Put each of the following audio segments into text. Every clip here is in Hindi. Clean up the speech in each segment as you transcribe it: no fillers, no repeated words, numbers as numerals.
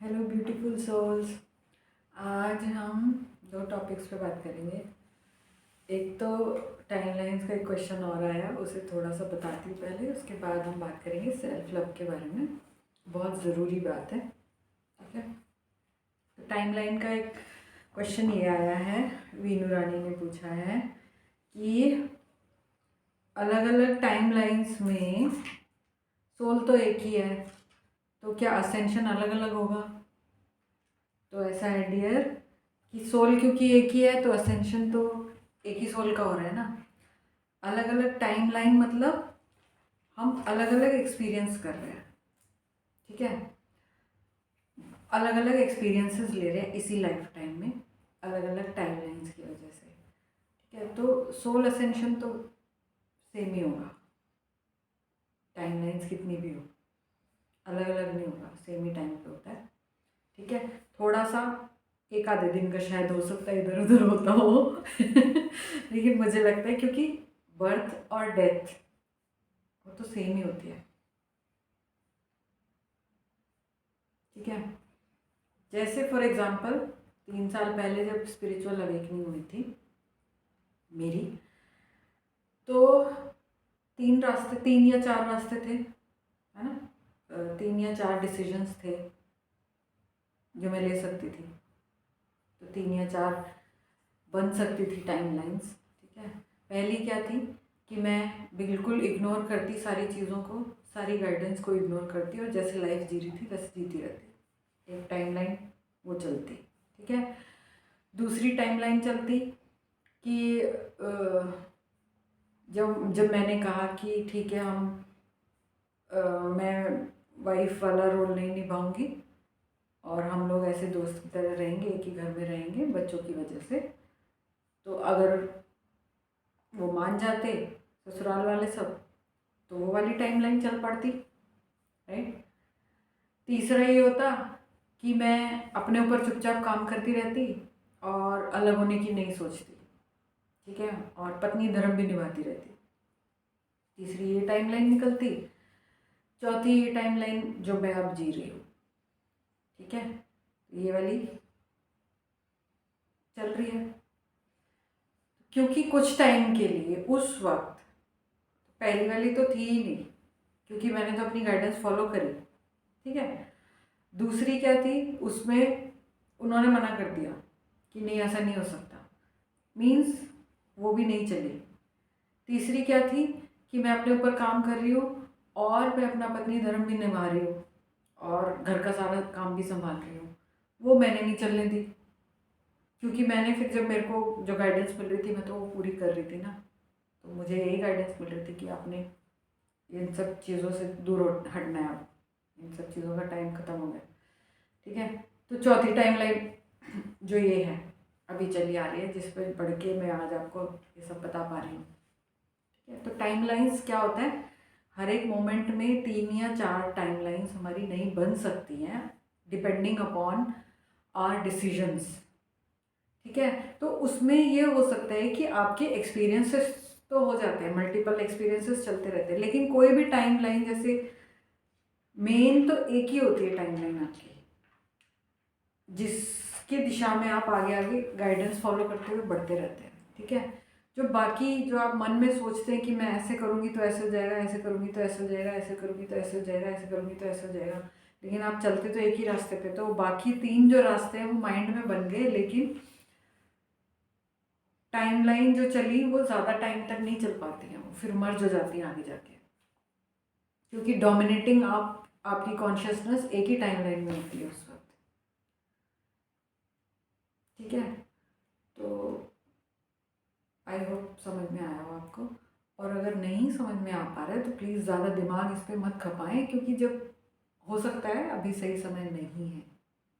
Hello beautiful souls. आज हम दो टॉपिक्स पे बात करेंगे। एक तो टाइमलाइंस का एक क्वेश्चन और आया, उसे थोड़ा सा बताती हूँ पहले, उसके बाद हम बात करेंगे सेल्फ लव के बारे में। बहुत ज़रूरी बात है, ठीक है। तो टाइमलाइन का एक क्वेश्चन ये आया है, वीनू रानी ने पूछा है कि अलग अलग टाइमलाइंस में सोल तो एक ही है, तो क्या असेंशन अलग अलग होगा? तो ऐसा है डियर कि सोल क्योंकि एक ही है तो असेंशन तो एक ही सोल का हो रहा है ना। अलग अलग टाइम लाइन मतलब हम अलग अलग एक्सपीरियंस कर रहे हैं, ठीक है। अलग अलग एक्सपीरियंसेस ले रहे हैं इसी लाइफ टाइम में, अलग अलग टाइम लाइन्स की वजह से, ठीक है। तो सोल असेंशन तो सेम ही होगा, टाइम लाइन्स कितनी भी हो, अलग अलग नहीं होगा, सेम ही टाइम पे होता है, ठीक है। थोड़ा सा एक आधे दिन का शायद हो सकता है इधर उधर होता हो लेकिन मुझे लगता है क्योंकि बर्थ और डेथ वो तो सेम ही होती है, ठीक है। जैसे फॉर एग्जांपल 3 साल पहले जब स्पिरिचुअल अवेकनिंग हुई थी मेरी, तो 3 रास्ते, 3 या 4 रास्ते थे, है ना। 3 या 4 डिसीजंस थे जो मैं ले सकती थी। तो 3 या 4 बन सकती थी टाइमलाइंस, ठीक है। पहली क्या थी कि मैं बिल्कुल इग्नोर करती सारी चीज़ों को, सारी गाइडेंस को इग्नोर करती और जैसे लाइफ जी रही थी वैसे जीती रहती, एक टाइमलाइन वो चलती, ठीक है। दूसरी टाइमलाइन चलती कि जब जब मैंने कहा कि ठीक है मैं वाइफ वाला रोल नहीं निभाऊंगी और हम लोग ऐसे दोस्त की तरह रहेंगे, एक ही घर में रहेंगे बच्चों की वजह से, तो अगर वो मान जाते ससुराल वाले सब तो वो वाली टाइमलाइन चल पड़ती, राइट। तीसरा ये होता कि मैं अपने ऊपर चुपचाप काम करती रहती और अलग होने की नहीं सोचती, ठीक है, और पत्नी धर्म भी निभाती रहती। तीसरी ये टाइमलाइन निकलती। चौथी ये टाइमलाइन जो मैं अब जी रही हूँ, ठीक है, ये वाली चल रही है। क्योंकि कुछ टाइम के लिए उस वक्त पहली वाली तो थी ही नहीं, क्योंकि मैंने तो अपनी गाइडेंस फॉलो करी, ठीक है। दूसरी क्या थी, उसमें उन्होंने मना कर दिया कि नहीं ऐसा नहीं हो सकता, मीन्स वो भी नहीं चली। तीसरी क्या थी कि मैं अपने ऊपर काम कर रही हूँ और मैं अपना पत्नी धर्म भी निभा रही हूँ और घर का सारा काम भी संभाल रही हूँ, वो मैंने नहीं चलने दी। क्योंकि मैंने फिर जब मेरे को जो गाइडेंस मिल रही थी मैं तो वो पूरी कर रही थी ना, तो मुझे यही गाइडेंस मिल रही थी कि आपने इन सब चीज़ों से दूर हटना है, आप इन सब चीज़ों का टाइम ख़त्म हो गया, ठीक है। तो चौथी टाइम लाइन जो ये है अभी चली आ रही है, जिस पर पढ़ के मैं आज आपको ये सब बता पा रही हूँ, ठीक है। तो टाइम लाइन्स क्या होता है, हर एक मोमेंट में 3 या 4 टाइम लाइन्स हमारी नहीं बन सकती हैं, डिपेंडिंग अपॉन आर डिसीजंस, ठीक है। तो उसमें ये हो सकता है कि आपके एक्सपीरियंसेस तो हो जाते हैं, मल्टीपल एक्सपीरियंसेस चलते रहते हैं, लेकिन कोई भी टाइम लाइन जैसे मेन तो एक ही होती है टाइम लाइन आपकी, जिसकी दिशा में आप आगे आगे गाइडेंस फॉलो करते हुए बढ़ते रहते हैं, ठीक है। जो बाकी जो आप मन में सोचते हैं कि मैं ऐसे करूँगी तो ऐसे हो जाएगा, ऐसे करूँगी तो ऐसे हो जाएगा, ऐसे करूँगी तो ऐसे हो जाएगा, ऐसे करूँगी तो ऐसे हो जाएगा, लेकिन आप चलते तो एक ही रास्ते पे, तो बाकी 3 जो रास्ते हैं वो माइंड में बन गए, लेकिन टाइमलाइन जो चली वो ज़्यादा टाइम तक नहीं चल पाती हैं, वो फिर मर्ज हो जाती हैं आगे जाके, क्योंकि डोमिनेटिंग आपकी कॉन्शियसनेस एक ही टाइमलाइन में होती है उस वक्त, ठीक है। तो आई होप समझ में आया हो आपको, और अगर नहीं समझ में आ पा रहा है तो प्लीज़ ज़्यादा दिमाग इस पर मत खपाएं, क्योंकि जब हो सकता है अभी सही समय नहीं है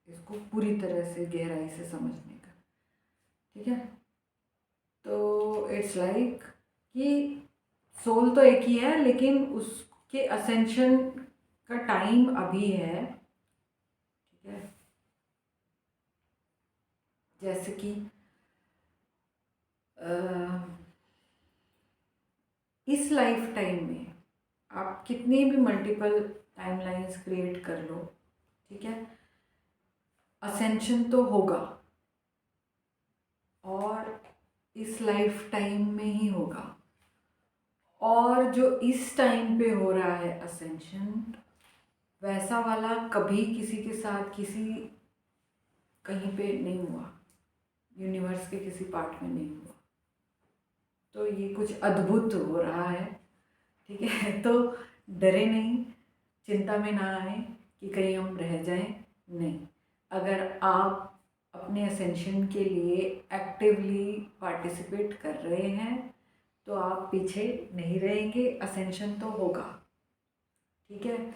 इसको पूरी तरह से गहराई से समझने का, ठीक है। तो इट्स लाइक कि सोल तो एक ही है, लेकिन उसके असेंशन का टाइम अभी है, ठीक है। जैसे कि इस लाइफ टाइम में आप कितनी भी मल्टीपल टाइमलाइंस क्रिएट कर लो, ठीक है, असेंशन तो होगा, और इस लाइफ टाइम में ही होगा। और जो इस टाइम पे हो रहा है असेंशन, वैसा वाला कभी किसी के साथ किसी कहीं पे नहीं हुआ, यूनिवर्स के किसी पार्ट में नहीं हुआ। तो ये कुछ अद्भुत हो रहा है, ठीक है। तो डरे नहीं, चिंता में ना आए कि कहीं हम रह जाएं, नहीं। अगर आप अपने असेंशन के लिए एक्टिवली पार्टिसिपेट कर रहे हैं तो आप पीछे नहीं रहेंगे, असेंशन तो होगा, ठीक है।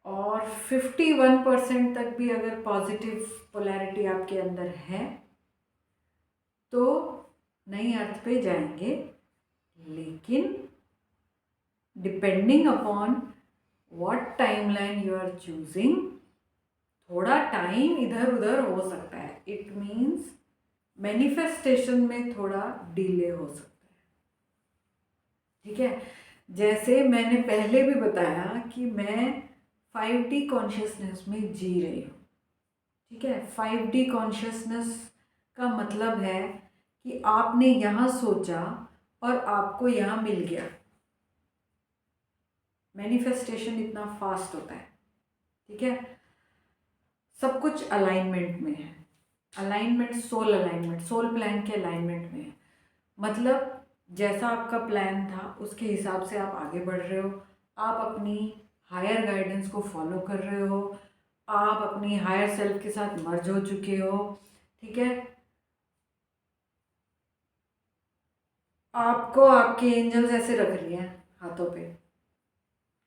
और 51% तक भी अगर पॉजिटिव पोलैरिटी आपके अंदर है तो नई अर्थ पे जाएंगे, लेकिन depending upon what timeline you are choosing, थोड़ा टाइम इधर उधर हो सकता है। इट मीन्स मैनिफेस्टेशन में थोड़ा डिले हो सकता है, ठीक है। जैसे मैंने पहले भी बताया कि मैं 5D कॉन्शियसनेस में जी रही हूँ, ठीक है। 5D कॉन्शियसनेस का मतलब है कि आपने यहाँ सोचा और आपको यहाँ मिल गया। मैनिफेस्टेशन इतना फास्ट होता है, ठीक है। सब कुछ अलाइनमेंट में है। अलाइनमेंट, सोल प्लान के अलाइनमेंट में है। मतलब जैसा आपका प्लान था उसके हिसाब से आप आगे बढ़ रहे हो, आप अपनी हायर गाइडेंस को फॉलो कर रहे हो, आप अपनी हायर सेल्फ के साथ मर्ज हो चुके हो, ठीक है। आपको आपके एंजल्स ऐसे रख लिए हैं हाथों पे,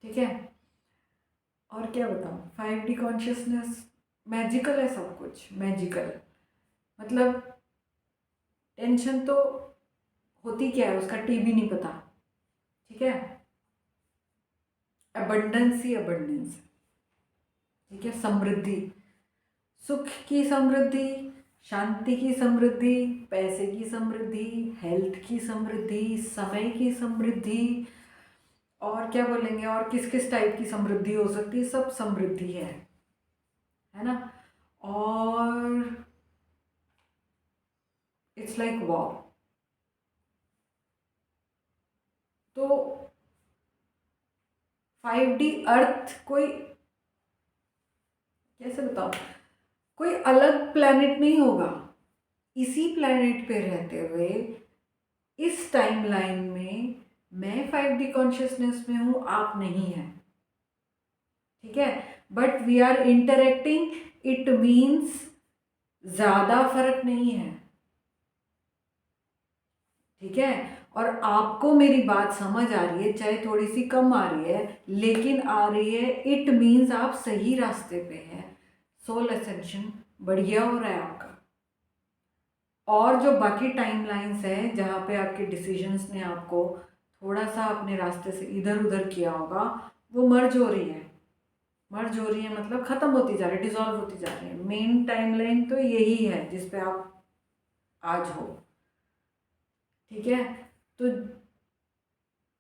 ठीक है। और क्या बताऊँ, 5D कॉन्शियसनेस मैजिकल है, सब कुछ मैजिकल। मतलब टेंशन तो होती क्या है उसका टी भी नहीं पता, ठीक है। अबंडेंस ही अबंडेंस, ठीक है। समृद्धि, सुख की समृद्धि, शांति की समृद्धि, पैसे की समृद्धि, हेल्थ की समृद्धि, समय की समृद्धि, और क्या बोलेंगे, और किस किस टाइप की समृद्धि हो सकती है, सब समृद्धि है ना। और इट्स लाइक वॉव। तो 5D अर्थ कोई, कैसे बताओ, कोई अलग प्लैनेट नहीं होगा। इसी प्लैनेट पे रहते हुए इस टाइमलाइन में मैं 5D कॉन्शियसनेस में हूँ, आप नहीं हैं, ठीक है। But we are interacting, it means ज़्यादा फर्क नहीं है, ठीक है। और आपको मेरी बात समझ आ रही है, चाहे थोड़ी सी कम आ रही है लेकिन आ रही है, इट मीन्स आप सही रास्ते पे हैं। सोल असेंशन बढ़िया हो रहा है आपका। और जो बाकी टाइमलाइंस हैं जहाँ पे आपके डिसीजंस ने आपको थोड़ा सा अपने रास्ते से इधर उधर किया होगा, वो मर्ज हो रही है। मर्ज हो रही है मतलब ख़त्म होती जा रही है, डिसॉल्व होती जा रही है। मेन टाइमलाइन तो यही है जिस पे आप आज हो, ठीक है। तो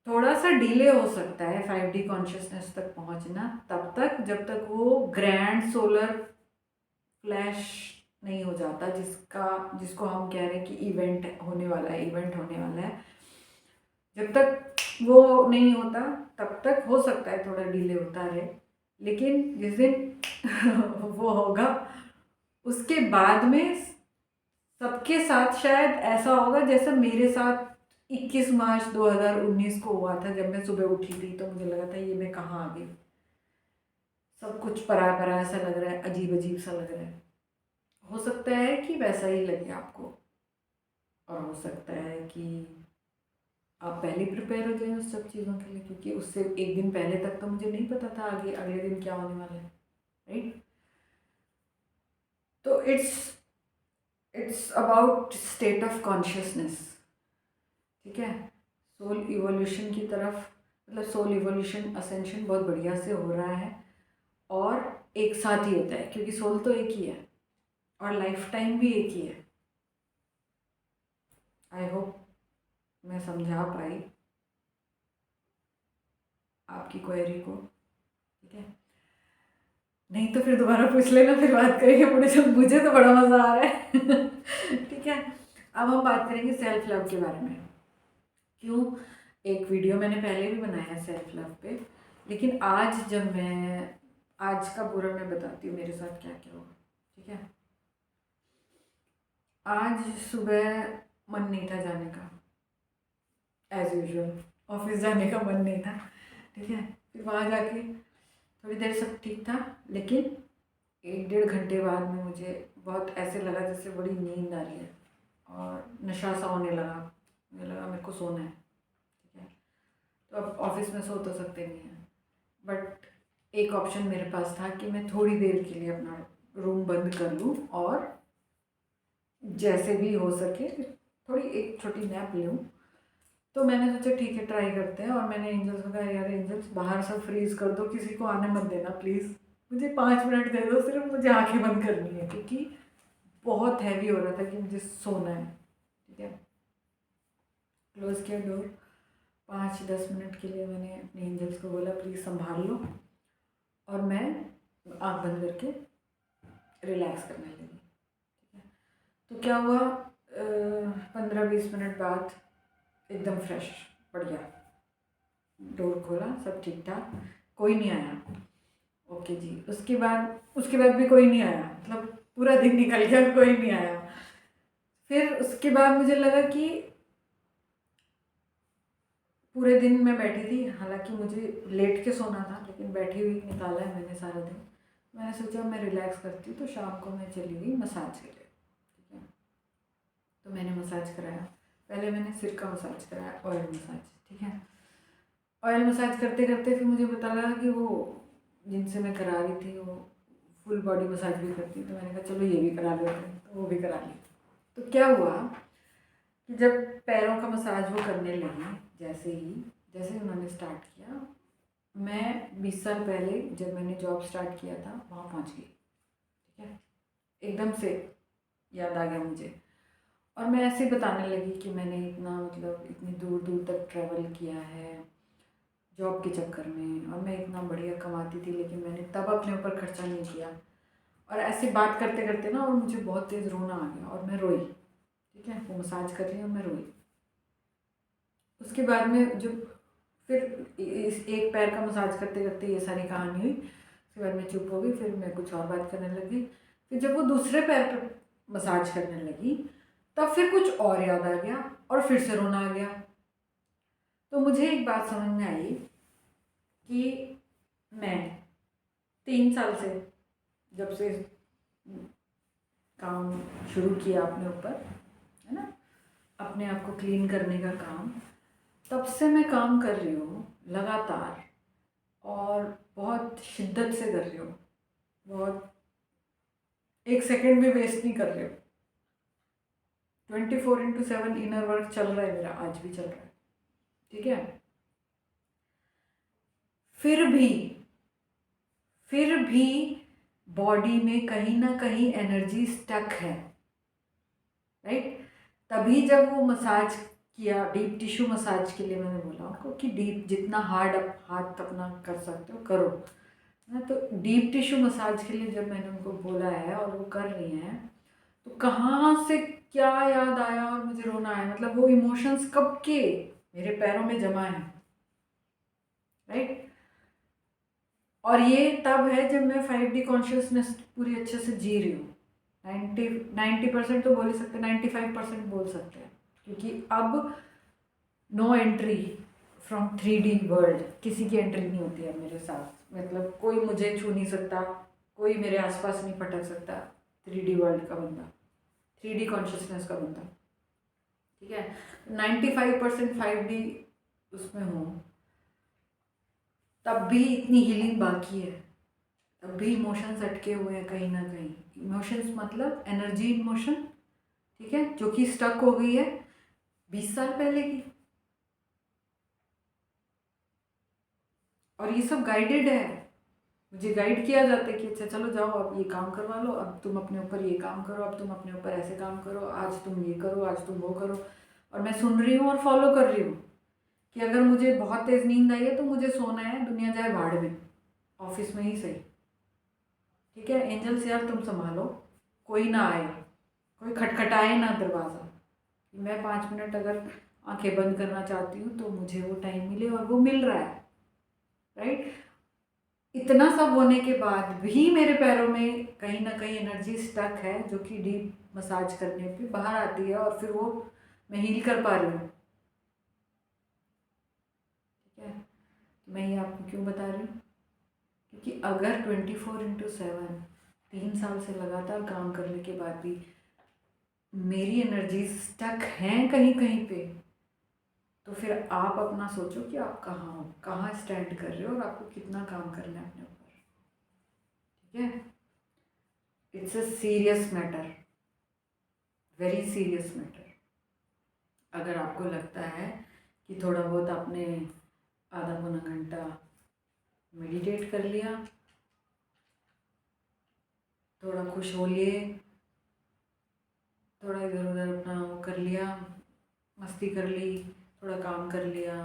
थोड़ा सा डिले हो सकता है 5D कॉन्शियसनेस तक पहुंचना, तब तक जब तक वो ग्रैंड सोलर फ्लैश नहीं हो जाता, जिसको हम कह रहे हैं कि इवेंट होने वाला है, इवेंट होने वाला है। जब तक वो नहीं होता तब तक हो सकता है थोड़ा डिले होता रहे, लेकिन जिस दिन वो होगा उसके बाद में सबके साथ शायद ऐसा होगा जैसा मेरे साथ 21 मार्च 2019 को हुआ था। जब मैं सुबह उठी थी तो मुझे लगा था ये मैं कहाँ आ गई, सब कुछ पराया पराया सा लग रहा है, अजीब अजीब सा लग रहा है। हो सकता है कि वैसा ही लगे आपको, और हो सकता है कि आप पहले प्रिपेयर हो जाएं उस सब चीज़ों के लिए, क्योंकि उससे एक दिन पहले तक तो मुझे नहीं पता था आगे अगले दिन क्या होने वाला है, राइट। तो it's about state of consciousness, ठीक है। सोल इवोल्यूशन की तरफ, मतलब सोल इवोल्यूशन असेंशन बहुत बढ़िया से हो रहा है, और एक साथ ही होता है क्योंकि सोल तो एक ही है और लाइफ टाइम भी एक ही है। आई होप मैं समझा पाई आपकी क्वेरी को, ठीक है। नहीं तो फिर दोबारा पूछ लेना, फिर बात करेंगे। मुझे तो बड़ा मज़ा आ रहा है। ठीक है, अब हम बात करेंगे सेल्फ लव के बारे में। क्यों, एक वीडियो मैंने पहले भी बनाया है सेल्फ लव पे, लेकिन आज का पूरा मैं बताती हूँ मेरे साथ क्या क्या हुआ। ठीक है, आज सुबह मन नहीं था जाने का, एज यूजुअल ऑफिस जाने का मन नहीं था। ठीक है, फिर वहाँ जाके थोड़ी देर सब ठीक था, लेकिन 1-1.5 घंटे बाद में मुझे बहुत ऐसे लगा जैसे बड़ी नींद आ रही है और नशा सा होने लगा। मुझे लगा मेरे को सोना है। ठीक है, तो अब ऑफिस में सो तो सकते नहीं हैं, बट एक ऑप्शन मेरे पास था कि मैं थोड़ी देर के लिए अपना रूम बंद कर लूँ और जैसे भी हो सके थोड़ी एक छोटी नैप लूँ। तो मैंने सोचा ठीक है, ट्राई करते हैं। और मैंने एंजल्स को कहा, यार एंजल्स बाहर सब फ्रीज़ कर दो, किसी को आने मत देना प्लीज़, मुझे 5 मिनट दे दो, सिर्फ मुझे आंखें बंद करनी है, क्योंकि बहुत हैवी हो रहा था कि मुझे सोना है। ठीक है, क्लोज़ किया डोर। 5-10 मिनट के लिए मैंने अपने एंजल्स को बोला प्लीज़ संभाल लो, और मैं आँख बंद करके रिलैक्स करने लगी। ठीक है, तो क्या हुआ, 15-20 मिनट बाद एकदम फ्रेश, बढ़िया, डोर खोला, सब ठीक ठाक, कोई नहीं आया। ओके जी, उसके बाद भी कोई नहीं आया, मतलब पूरा दिन निकल गया, कोई नहीं आया। फिर उसके बाद मुझे लगा कि पूरे दिन मैं बैठी थी, हालांकि मुझे लेट के सोना था, लेकिन बैठी हुई निकाला है मैंने सारा दिन। मैंने सोचा मैं रिलैक्स करती हूँ, तो शाम को मैं चली गई मसाज के लिए। ठीक है, तो मैंने मसाज कराया। पहले मैंने सिर का मसाज कराया, ऑयल मसाज। ठीक है, ऑयल मसाज करते करते फिर मुझे पता लगा कि वो जिनसे मैं करा रही थी वो फुल बॉडी मसाज भी करती, तो मैंने कहा चलो ये भी करा लेते हैं, तो वो भी करा ली। तो क्या हुआ कि जब पैरों का मसाज वो करने लगी, जैसे ही उन्होंने स्टार्ट किया, मैं 20 साल पहले जब मैंने जॉब स्टार्ट किया था वहाँ पहुँच गई। ठीक है, एकदम से याद आ गया मुझे, और मैं ऐसे ही बताने लगी कि मैंने इतना, मतलब इतनी दूर दूर तक ट्रैवल किया है जॉब के चक्कर में, और मैं इतना बढ़िया कमाती थी, लेकिन मैंने तब अपने ऊपर खर्चा नहीं किया। और ऐसे बात करते करते ना, और मुझे बहुत तेज़ रोना आ गया और मैं रोई। ठीक है, वो मसाज कर रही और मैं रोई। उसके बाद में जो फिर इस एक पैर का मसाज करते करते ये सारी कहानी हुई। उसके बाद मैं चुप हो गई, फिर मैं कुछ और बात करने लगी। फिर जब वो दूसरे पैर पर मसाज करने लगी, तब फिर कुछ और याद आ गया और फिर से रोना आ गया। तो मुझे एक बात समझ में आई कि मैं 3 साल से, जब से काम शुरू किया अपने ऊपर, है ना, अपने आप को क्लीन करने का काम, तब से मैं काम कर रही हूँ लगातार, और बहुत शिद्दत से कर रही हूँ, बहुत, एक सेकंड भी वेस्ट नहीं कर रही हूँ। 24/7 इनर वर्क चल रहा है मेरा, आज भी चल रहा है। ठीक है, फिर भी बॉडी में कहीं ना कहीं एनर्जी स्टक है, राइट। तभी जब वो मसाज किया, डीप टिश्यू मसाज के लिए मैंने बोला उनको कि डीप, जितना हार्ड आप हाथ अपना कर सकते हो करो ना। तो डीप टिश्यू मसाज के लिए जब मैंने उनको बोला है और वो कर रही हैं, तो कहाँ से क्या याद आया और मुझे रोना आया। मतलब वो इमोशंस कब के मेरे पैरों में जमा है, राइट। और ये तब है जब मैं 5D कॉन्शियसनेस पूरी अच्छे से जी रही हूँ। 90% तो बोल ही सकते, 95% बोल सकते हैं, क्योंकि अब no entry from 3D world, किसी की एंट्री नहीं होती है मेरे साथ। मतलब कोई मुझे छू नहीं सकता, कोई मेरे आसपास नहीं पटक सकता। 3D वर्ल्ड का बंदा, 3D कॉन्शियसनेस का बंदा। ठीक है, 95% 5D उसमें हूँ, तब भी इतनी हीलिंग बाकी है, तब भी इमोशंस अटके हुए हैं कहीं ना कहीं। इमोशंस मतलब एनर्जी इमोशन, ठीक है, जो कि स्टक हो गई है 20 साल पहले की। और ये सब गाइडेड है, मुझे गाइड किया जाता है कि अच्छा चलो जाओ, अब ये काम करवा लो, अब तुम अपने ऊपर ये काम करो, अब तुम अपने ऊपर ऐसे काम करो, आज तुम ये करो, आज तुम वो करो। और मैं सुन रही हूँ और फॉलो कर रही हूँ कि अगर मुझे बहुत तेज़ नींद आई है तो मुझे सोना है, दुनिया जाए भाड़ में, ऑफिस में ही सही। ठीक है एंजल्स यार, तुम संभालो, कोई ना आए, कोई खटखटाए ना दरवाज़ा। मैं 5 मिनट अगर आंखें बंद करना चाहती हूँ तो मुझे वो टाइम मिले, और वो मिल रहा है, राइट। इतना सब होने के बाद भी मेरे पैरों में कहीं ना कहीं एनर्जी स्टक है, जो कि डीप मसाज करने पे बाहर आती है, और फिर वो मैं हील कर पा रही हूँ। ठीक है, मैं ये आपको क्यों बता रही हूँ, क्योंकि अगर 24/7 3 साल से लगातार काम करने के बाद भी मेरी एनर्जी स्टक हैं कहीं कहीं पे, तो फिर आप अपना सोचो कि आप कहाँ हो, कहाँ स्टैंड कर रहे हो, और आपको कितना काम करना है अपने ऊपर। ठीक है, it's a serious matter, very serious matter. अगर आपको लगता है कि थोड़ा बहुत आपने आधा पौना घंटा मेडिटेट कर लिया, थोड़ा खुश हो लिए, थोड़ा इधर उधर अपना वो कर लिया, मस्ती कर ली, थोड़ा काम कर लिया,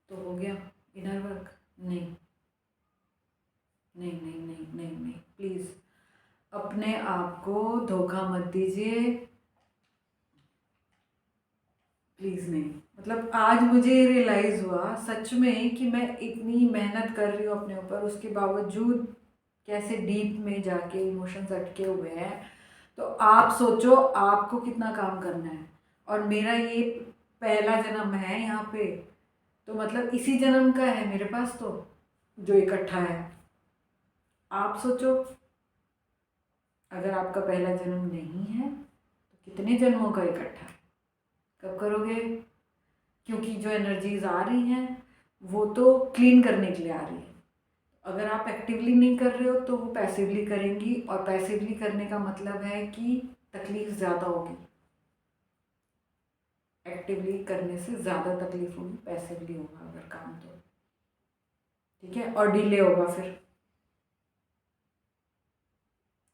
तो हो गया इनर वर्क? नहीं नहीं नहीं नहीं नहीं नहीं, प्लीज़ अपने आप को धोखा मत दीजिए, प्लीज़ नहीं। मतलब आज मुझे रियलाइज़ हुआ सच में कि मैं इतनी मेहनत कर रही हूँ अपने ऊपर, उसके बावजूद कैसे डीप में जाके इमोशंस अटके हुए हैं। तो आप सोचो आपको कितना काम करना है, और मेरा ये पहला जन्म है यहाँ पे, तो मतलब इसी जन्म का है मेरे पास तो, जो इकट्ठा है। आप सोचो अगर आपका पहला जन्म नहीं है तो कितने जन्मों का इकट्ठा है, कब करोगे? क्योंकि जो एनर्जीज आ रही हैं वो तो क्लीन करने के लिए आ रही है। अगर आप एक्टिवली नहीं कर रहे हो तो वो पैसिवली करेंगी, और पैसिवली करने का मतलब है कि तकलीफ ज़्यादा होगी। एक्टिवली करने से ज़्यादा तकलीफ होगी, पैसिवली होगा अगर काम तो। ठीक है, और डिले होगा फिर।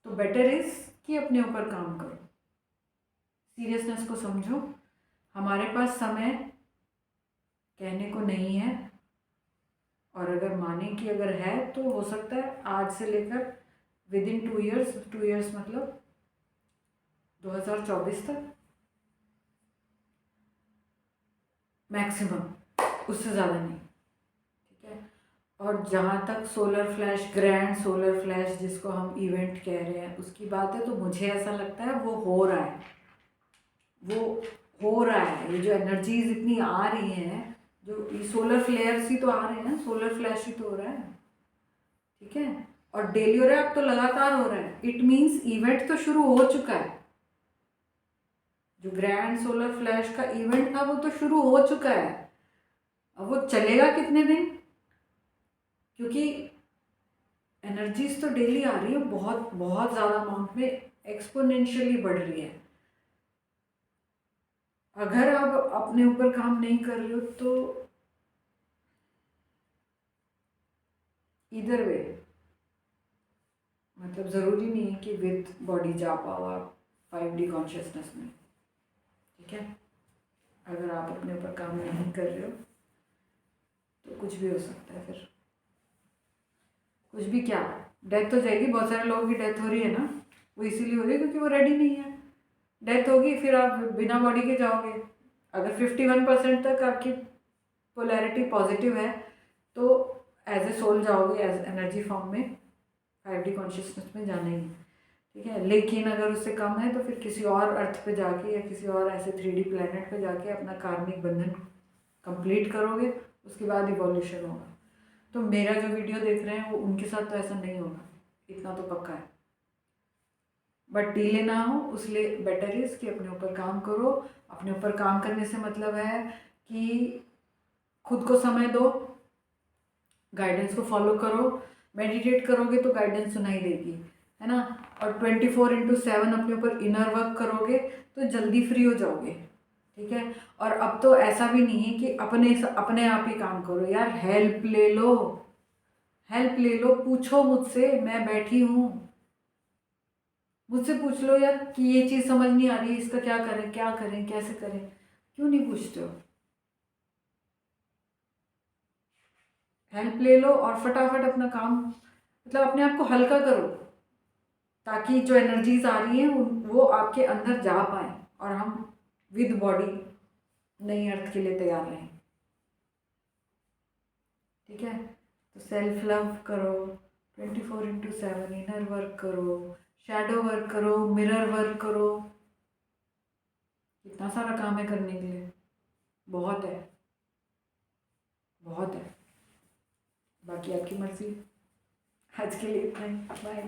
तो बेटर इज़ कि अपने ऊपर काम करो, सीरियसनेस को समझो। हमारे पास समय कहने को नहीं है, और अगर माने कि अगर है तो हो सकता है आज से लेकर विद इन 2 ईयर्स, 2 ईयर्स मतलब 2024 तक मैक्सिमम, उससे ज़्यादा नहीं। ठीक है, और जहाँ तक solar flash, grand solar flash जिसको हम इवेंट कह रहे हैं, उसकी बात है, तो मुझे ऐसा लगता है वो हो रहा है, वो हो रहा है। ये जो एनर्जीज इतनी आ रही हैं, जो ये सोलर फ्लेयर्स ही तो आ रहे हैं, सोलर फ्लैश ही तो हो रहा है। ठीक है, और डेली हो रहा है, अब तो लगातार हो रहा है। इट मीन्स इवेंट तो शुरू हो चुका है, जो ग्रैंड सोलर फ्लैश का इवेंट था वो तो शुरू हो चुका है। अब वो चलेगा कितने दिन, क्योंकि एनर्जीज तो डेली आ रही है, बहुत बहुत ज़्यादा अमाउंट में, एक्सपोनेंशियली बढ़ रही है। अगर आप अपने ऊपर काम नहीं कर रहे हो तो इधर वे, मतलब ज़रूरी नहीं है कि विद बॉडी जा पाओ आप 5D कॉन्शियसनेस में। ठीक है, अगर आप अपने ऊपर काम नहीं कर रहे हो तो कुछ भी हो सकता है, फिर कुछ भी क्या, डेथ हो जाएगी। बहुत सारे लोगों की डेथ हो रही है ना, वो इसीलिए हो रही है क्योंकि वो रेडी नहीं है। डेथ होगी फिर आप बिना बॉडी के जाओगे। अगर 51% तक आपकी पोलैरिटी पॉजिटिव है तो एज ए सोल जाओगे, एज एनर्जी फॉर्म में 5D कॉन्शियसनेस में जाना ही है। ठीक है, लेकिन अगर उससे कम है तो फिर किसी और अर्थ पे जाके या किसी और ऐसे 3D प्लेनेट पे जाके अपना कार्मिक बंधन कंप्लीट करोगे, उसके बाद इवोल्यूशन होगा। तो मेरा जो वीडियो देख रहे हैं वो उनके साथ तो ऐसा नहीं होगा, इतना तो पक्का है। बट डिले ना हो, उसलिए बेटर इज़ कि अपने ऊपर काम करो। अपने ऊपर काम करने से मतलब है कि खुद को समय दो, गाइडेंस को फॉलो करो। मेडिटेट करोगे तो गाइडेंस सुनाई देगी, है ना। और 24/7 अपने ऊपर इनर वर्क करोगे तो जल्दी फ्री हो जाओगे। ठीक है, और अब तो ऐसा भी नहीं है कि अपने आप ही काम करो यार, हेल्प ले लो, हेल्प ले लो, पूछो मुझसे, मैं बैठी हूँ। मुझसे पूछ लो यार कि ये चीज़ समझ नहीं आ रही है, इसका क्या करें, क्या करें, कैसे करें, क्यों नहीं पूछते हो? हेल्प ले लो और फटाफट अपना काम मतलब अपने आप को हल्का करो, ताकि जो एनर्जीज आ रही हैं वो आपके अंदर जा पाएँ और हम विद बॉडी नई अर्थ के लिए तैयार रहें। ठीक है, तो सेल्फ लव करो, 24/7 इनर वर्क करो, शैडो वर्क करो, मिरर वर्क करो। कितना सारा काम है करने के लिए, बहुत है, बहुत है। बाकी आपकी मर्जी। आज के लिए इतना ही, बाय।